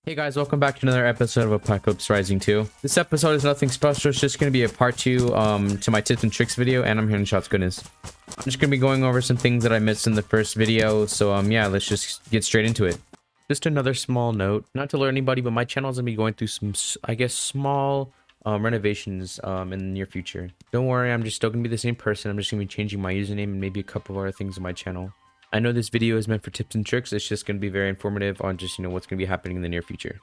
Hey guys, welcome back to another episode of Apocalypse Rising 2. This episode is nothing special, it's just going to be a part 2 to my tips and tricks video, and I'm here in Shots Goodness. I'm just going to be going over some things that I missed in the first video, so yeah, let's just get straight into it. Just another small note, not to alert anybody, but my channel is going to be going through some, I guess, small renovations in the near future. Don't worry, I'm just still going to be the same person. I'm just going to be changing my username and maybe a couple of other things on my channel. I know this video is meant for tips and tricks. It's just going to be very informative on just, what's going to be happening in the near future.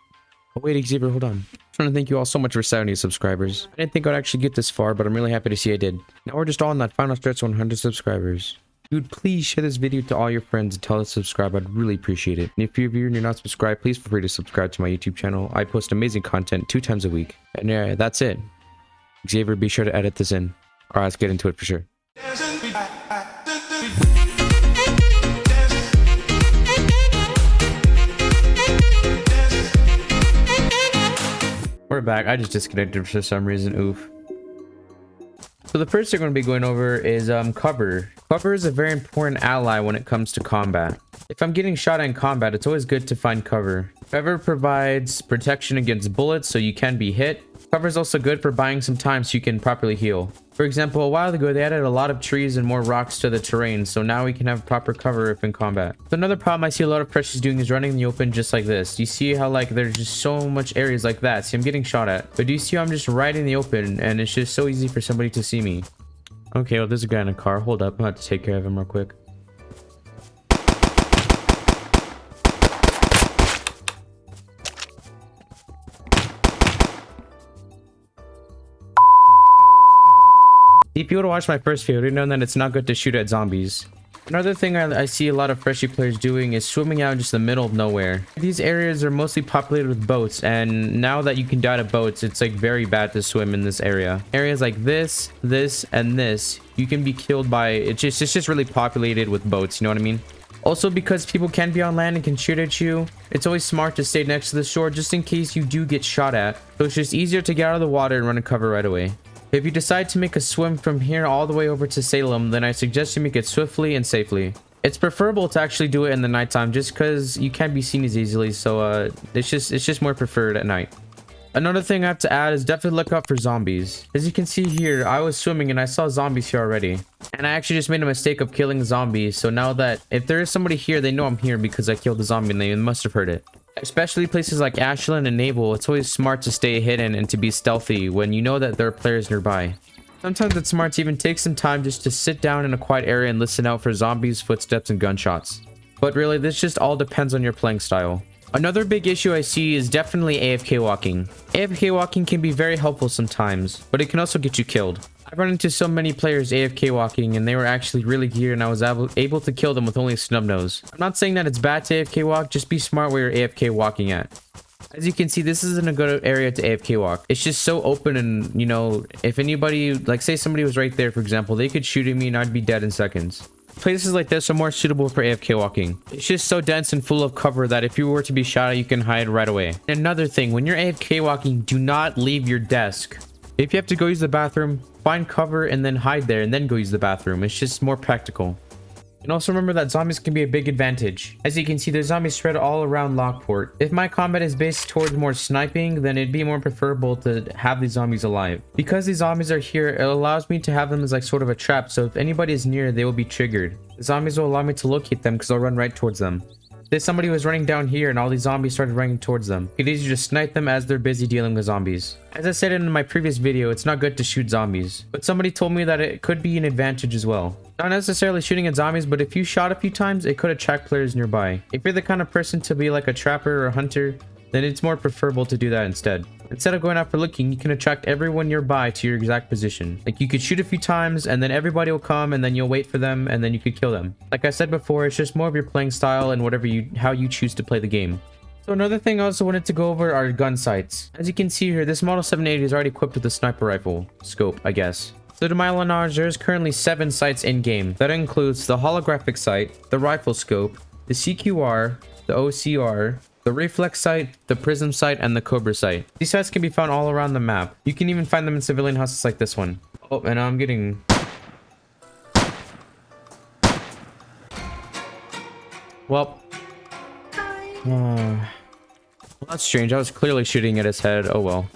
Oh, wait, Xavier, hold on. I'm trying to thank you all so much for 70 subscribers. I didn't think I'd actually get this far, but I'm really happy to see I did. Now we're just on that final stretch to 100 subscribers. Dude, please share this video to all your friends and tell them to subscribe. I'd really appreciate it. And if you're here and you're not subscribed, please feel free to subscribe to my YouTube channel. I post amazing content 2 times a week. And yeah, that's it. Xavier, be sure to edit this in. All right, let's get into it for sure. We're back. I just disconnected for some reason. Oof. So the first thing we're going to be going over is cover. Cover is a very important ally when it comes to combat. If I'm getting shot at in combat, it's always good to find cover. Cover provides protection against bullets so you can be hit. Cover is also good for buying some time so you can properly heal. For example, a while ago they added a lot of trees and more rocks to the terrain, so now we can have proper cover if in combat. So another problem I see a lot of Freshies doing is running in the open just like this. You see how there's just so much areas like that. See, I'm getting shot at. But do you see how I'm just right in the open and it's just so easy for somebody to see me? Okay, well there's a guy in a car. Hold up, I'm about to take care of him real quick. If you would have watched my first video, you'd know that it's not good to shoot at zombies. Another thing I see a lot of Freshie players doing is swimming out in just the middle of nowhere. These areas are mostly populated with boats, and now that you can die to boats, it's very bad to swim in this area. Areas like this, and this, you can be killed by, it's just really populated with boats, you know what I mean? Also, because people can be on land and can shoot at you, it's always smart to stay next to the shore just in case you do get shot at. So it's just easier to get out of the water and run a cover right away. If you decide to make a swim from here all the way over to Salem, then I suggest you make it swiftly and safely. It's preferable to actually do it in the nighttime just because you can't be seen as easily, so it's just more preferred at night. Another thing I have to add is definitely look out for zombies. As you can see here, I was swimming and I saw zombies here already. And I actually just made a mistake of killing a zombie, so now that if there is somebody here, they know I'm here because I killed the zombie and they must have heard it. Especially places like Ashland and Naval, it's always smart to stay hidden and to be stealthy when you know that there are players nearby. Sometimes it's smart to even take some time just to sit down in a quiet area and listen out for zombies, footsteps, and gunshots. But really, this just all depends on your playing style. Another big issue I see is definitely AFK walking. AFK walking can be very helpful sometimes, but it can also get you killed. I've run into so many players AFK walking and they were actually really geared and I was able to kill them with only a snub nose. I'm not saying that it's bad to AFK walk, just be smart where you're AFK walking at. As you can see, this isn't a good area to AFK walk. It's just so open and, if anybody, say somebody was right there, for example, they could shoot at me and I'd be dead in seconds. Places like this are more suitable for AFK walking. It's just so dense and full of cover that if you were to be shot at, you can hide right away. And another thing, when you're AFK walking, do not leave your desk. If you have to go use the bathroom, find cover and then hide there and then go use the bathroom. It's just more practical. And also remember that zombies can be a big advantage. As you can see, there's zombies spread all around Lockport. If my combat is based towards more sniping, then it'd be more preferable to have these zombies alive. Because these zombies are here, it allows me to have them as sort of a trap, so if anybody is near, they will be triggered. The zombies will allow me to locate them because I'll run right towards them. If somebody was running down here and all these zombies started running towards them, it's easier to snipe them as they're busy dealing with zombies. As I said in my previous video, it's not good to shoot zombies, but somebody told me that it could be an advantage as well. Not necessarily shooting at zombies, but if you shot a few times, it could attract players nearby. If you're the kind of person to be like a trapper or a hunter, then it's more preferable to do that instead. Instead of going out for looking, you can attract everyone nearby to your exact position. You could shoot a few times and then everybody will come and then you'll wait for them and then you could kill them. Like I said before, it's just more of your playing style and how you choose to play the game. So another thing I also wanted to go over are gun sights. As you can see here, this Model 780 is already equipped with a sniper rifle scope, I guess. So to my knowledge, there's currently 7 sights in game. That includes the holographic sight, the rifle scope, the CQR, the OCR, the reflex sight, the prism sight, and the cobra sight. These sights can be found all around the map. You can even find them in civilian houses like this one. Oh, and I'm getting... Well... Well, that's strange. I was clearly shooting at his head. Oh well.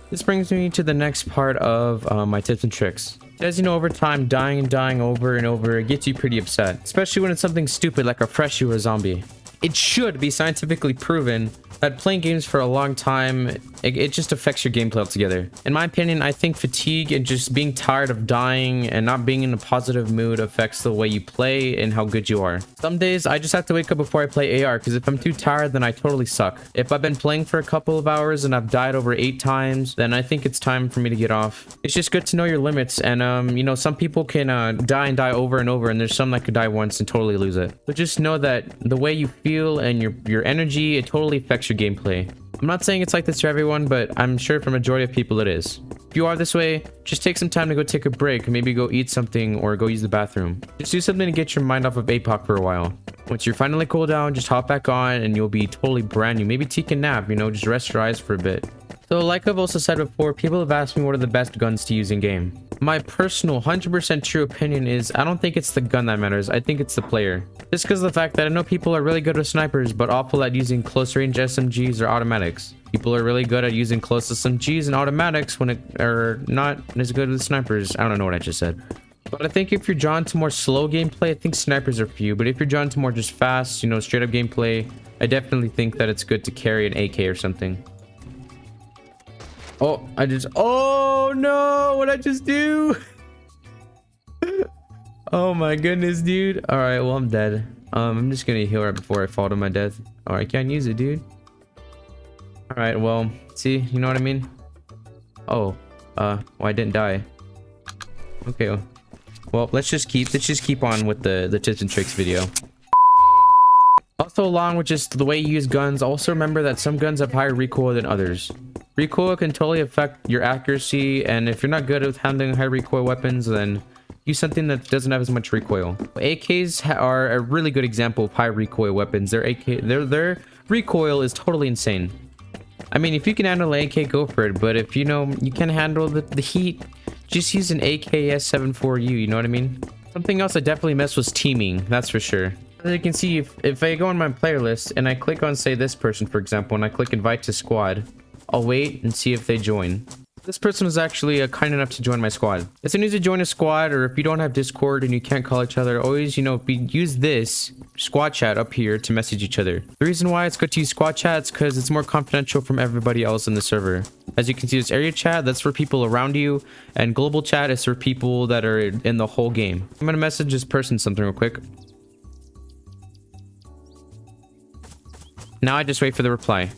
This brings me to the next part of my tips and tricks. As you know, over time, dying and dying over and over, it gets you pretty upset. Especially when it's something stupid like a freshie or a zombie. It should be scientifically proven that playing games for a long time, it just affects your gameplay altogether. In my opinion, I think fatigue and just being tired of dying and not being in a positive mood affects the way you play and how good you are. Some days, I just have to wake up before I play AR, because if I'm too tired, then I totally suck. If I've been playing for a couple of hours and I've died over 8 times, then I think it's time for me to get off. It's just good to know your limits, and you know, some people can die and die over and over, and there's some that could die once and totally lose it. But just know that the way you feel and your energy, it totally affects your gameplay. I'm not saying it's like this for everyone, but I'm sure for a majority of people it is. If you are this way, just take some time to go take a break, maybe go eat something or go use the bathroom. Just do something to get your mind off of Apoc for a while. Once you're finally cooled down, just hop back on and you'll be totally brand new. Maybe take a nap, you know, just rest your eyes for a bit. So like I've also said before, people have asked me what are the best guns to use in game. My personal 100% true opinion is I don't think it's the gun that matters. I think it's the player. Just because of the fact that I know people are really good with snipers, but awful at using close range SMGs or automatics. People are really good at using close SMGs and automatics when it are not as good with snipers. I don't know what I just said. But I think if you're drawn to more slow gameplay, I think snipers are for you. But if you're drawn to more just fast, you know, straight up gameplay, I definitely think that it's good to carry an AK or something. Oh, oh no, what'd I just do? Oh my goodness, dude. All right, well, I'm dead. I'm just gonna heal right before I fall to my death. All right, can't use it, dude. All right, well, see, you know what I mean? Oh, well, I didn't die. Okay, well, let's just keep on with the tips and tricks video. Also, along with just the way you use guns, also remember that some guns have higher recoil than others. Recoil can totally affect your accuracy, and if you're not good at handling high recoil weapons, then use something that doesn't have as much recoil. AKs are a really good example of high recoil weapons. Their recoil is totally insane. I mean, if you can handle an AK, go for it, but if you know you can handle the heat, just use an AKS-74U, you know what I mean? Something else I definitely missed was teaming, that's for sure. As you can see, if I go on my player list and I click on, say, this person, for example, and I click invite to squad, I'll wait and see if they join. This person was actually kind enough to join my squad. As soon as you join a squad, or if you don't have Discord and you can't call each other, always, you know, use this squad chat up here to message each other. The reason why it's good to use squad chat is because it's more confidential from everybody else in the server. As you can see, this area chat, that's for people around you, and global chat is for people that are in the whole game. I'm gonna message this person something real quick. Now I just wait for the reply.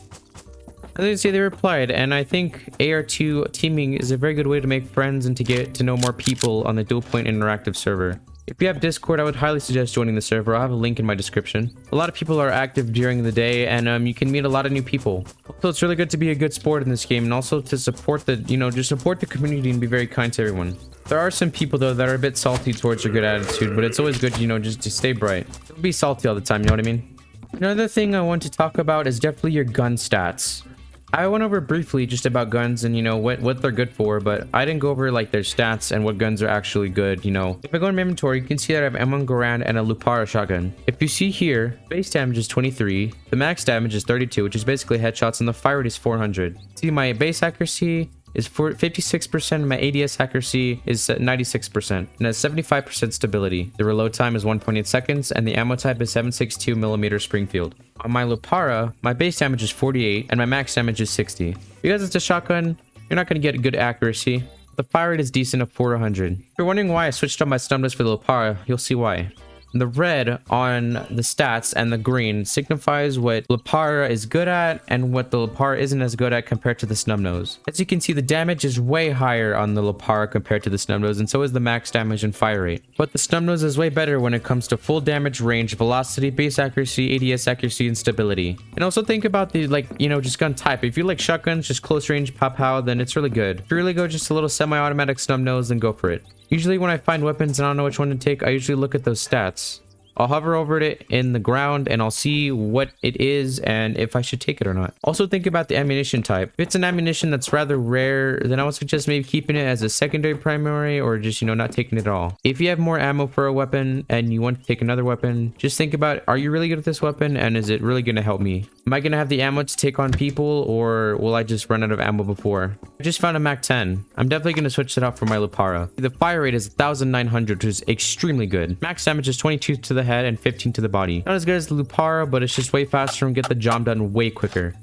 As you can see, they replied, and I think AR2 teaming is a very good way to make friends and to get to know more people on the dual point interactive server. If you have Discord, I would highly suggest joining the server. I'll have a link in my description. A lot of people are active during the day, and you can meet a lot of new people. So it's really good to be a good sport in this game, and also to support the, you know, just support the community and be very kind to everyone. There are some people, though, that are a bit salty towards your good attitude, but it's always good, you know, just to stay bright. Don't be salty all the time, you know what I mean? Another thing I want to talk about is definitely your gun stats. I went over briefly just about guns and, you know, what they're good for, but I didn't go over, like, their stats and what guns are actually good, you know. If I go in my inventory, you can see that I have M1 Garand and a Lupara shotgun. If you see here, base damage is 23, the max damage is 32, which is basically headshots, and the fire rate is 400. See, my base accuracy is 56%, my ADS accuracy is 96%, and has 75% stability. The reload time is 1.8 seconds, and the ammo type is 7.62mm Springfield. On my Lupara, my base damage is 48, and my max damage is 60. Because it's a shotgun, you're not going to get good accuracy. The fire rate is decent at 400. If you're wondering why I switched up my stun list for the Lupara, you'll see why. The red on the stats and the green signifies what Lupara is good at and what the Lupara isn't as good at compared to the Snubnose. As you can see, the damage is way higher on the Lupara compared to the Snubnose, and so is the max damage and fire rate. But the Snubnose is way better when it comes to full damage, range, velocity, base accuracy, ADS accuracy, and stability. And also think about the, like, you know, just gun type. If you like shotguns, just close range, pow, then it's really good. If you really go just a little semi-automatic Snubnose, then go for it. Usually when I find weapons and I don't know which one to take, I usually look at those stats. I'll hover over it in the ground and I'll see what it is and if I should take it or not. Also think about the ammunition type. If it's an ammunition that's rather rare, then I would suggest maybe keeping it as a secondary primary or just, you know, not taking it at all. If you have more ammo for a weapon and you want to take another weapon, just think about, are you really good at this weapon and is it really going to help me? Am I gonna have the ammo to take on people, or will I just run out of ammo before? I just found a Mac 10. I'm definitely gonna switch it out for my Lupara. The fire rate is 1900, which is extremely good. Max damage is 22 to the head and 15 to the body. Not as good as the Lupara, but it's just way faster and get the job done way quicker.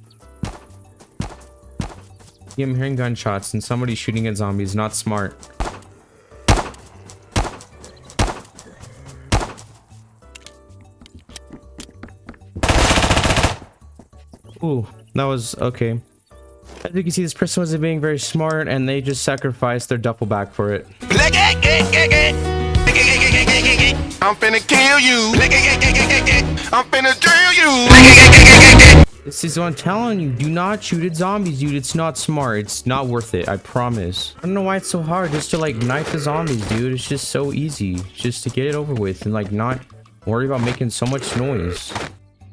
I'm hearing gunshots and somebody's shooting at zombies. Not smart. Ooh, that was okay. As you can see, this person wasn't being very smart and they just sacrificed their duffel bag for it. I'm finna kill you. I'm finna drill you. This is what I'm telling you. Do not shoot at zombies, dude. It's not smart. It's not worth it. I promise. I don't know why it's so hard just to like knife the zombies, dude. It's just so easy just to get it over with and like not worry about making so much noise.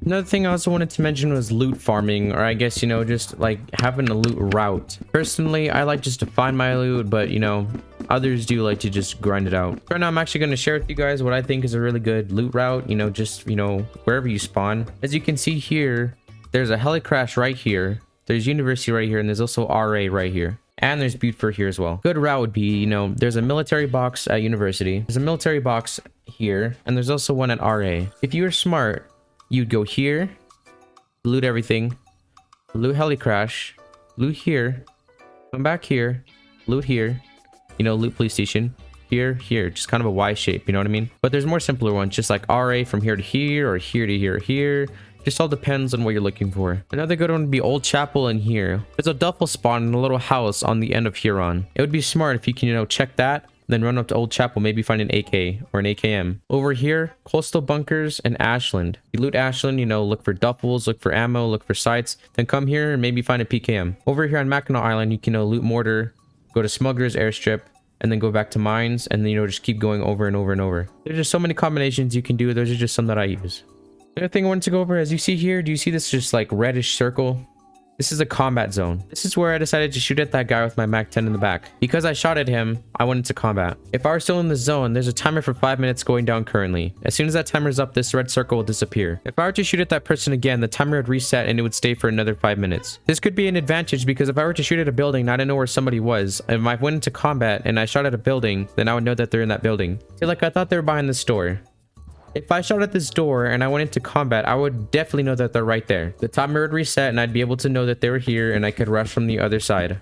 Another thing I also wanted to mention was loot farming, or I guess, you know, just like having a loot route. Personally, I like just to find my loot, but you know, others do like to just grind it out. Right now, I'm actually going to share with you guys what I think is a really good loot route, you know, just, you know, wherever you spawn. As you can see here, there's a heli crash right here. There's university right here, and there's also RA right here. And there's Buford here as well. Good route would be, you know, there's a military box at university. There's a military box here, and there's also one at RA. If you were smart, you'd go here, loot everything, loot heli crash, loot here, come back here, loot here, you know, loot police station, here, here, just kind of a Y shape, you know what I mean? But there's more simpler ones, just like RA from here to here, or here to here, here. Just all depends on what you're looking for. Another good one would be Old Chapel in here. There's a duffel spawn in a little house on the end of Huron. It would be smart if you can, you know, check that, then run up to Old Chapel, maybe find an AK or an AKM. Over here, Coastal Bunkers and Ashland. You loot Ashland, you know, look for duffels, look for ammo, look for sights, then come here and maybe find a PKM. Over here on Mackinac Island, you can, you know, loot mortar, go to Smuggler's Airstrip, and then go back to mines, and then, you know, just keep going over and over and over. There's just so many combinations you can do. Those are just some that I use. The other thing I wanted to go over, as you see here, do you see this just like reddish circle? This is a combat zone. This is where I decided to shoot at that guy with my Mac 10 in the back. Because I shot at him, I went into combat. If I were still in the zone, there's a timer for 5 minutes going down currently. As soon as that timer is up, this red circle will disappear. If I were to shoot at that person again, the timer would reset and it would stay for another 5 minutes. This could be an advantage because if I were to shoot at a building and I didn't know where somebody was, and if I went into combat and I shot at a building, then I would know that they're in that building. See, like I thought they were behind this door. If I shot at this door and I went into combat, I would definitely know that they're right there. The timer would reset and I'd be able to know that they were here and I could rush from the other side.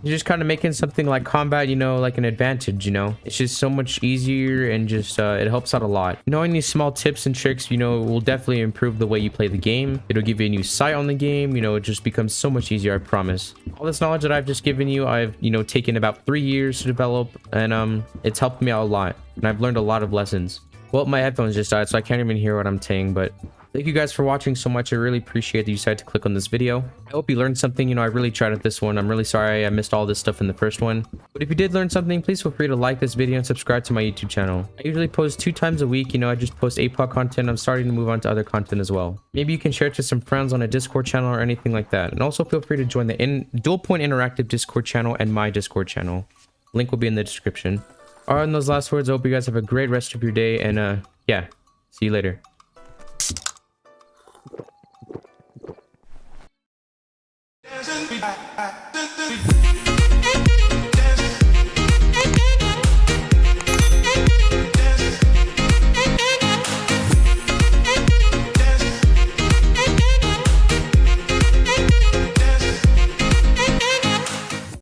You're just kind of making something like combat, you know, like an advantage, you know? It's just so much easier and just, it helps out a lot. Knowing these small tips and tricks, you know, will definitely improve the way you play the game. It'll give you a new sight on the game, you know, it just becomes so much easier, I promise. All this knowledge that I've just given you, I've, you know, taken about 3 years to develop, and it's helped me out a lot. And I've learned a lot of lessons. Well, my headphones just died, so I can't even hear what I'm saying, but thank you guys for watching so much. I really appreciate that you decided to click on this video. I hope you learned something. You know, I really tried at this one. I'm really sorry I missed all this stuff in the first one. But if you did learn something, please feel free to like this video and subscribe to my YouTube channel. I usually post 2 times a week. You know, I just post Apoc content. I'm starting to move on to other content as well. Maybe you can share it to some friends on a Discord channel or anything like that. And also feel free to join the Dual Point Interactive Discord channel and my Discord channel. Link will be in the description. All right, in those last words, I hope you guys have a great rest of your day, and yeah, see you later. Dancing.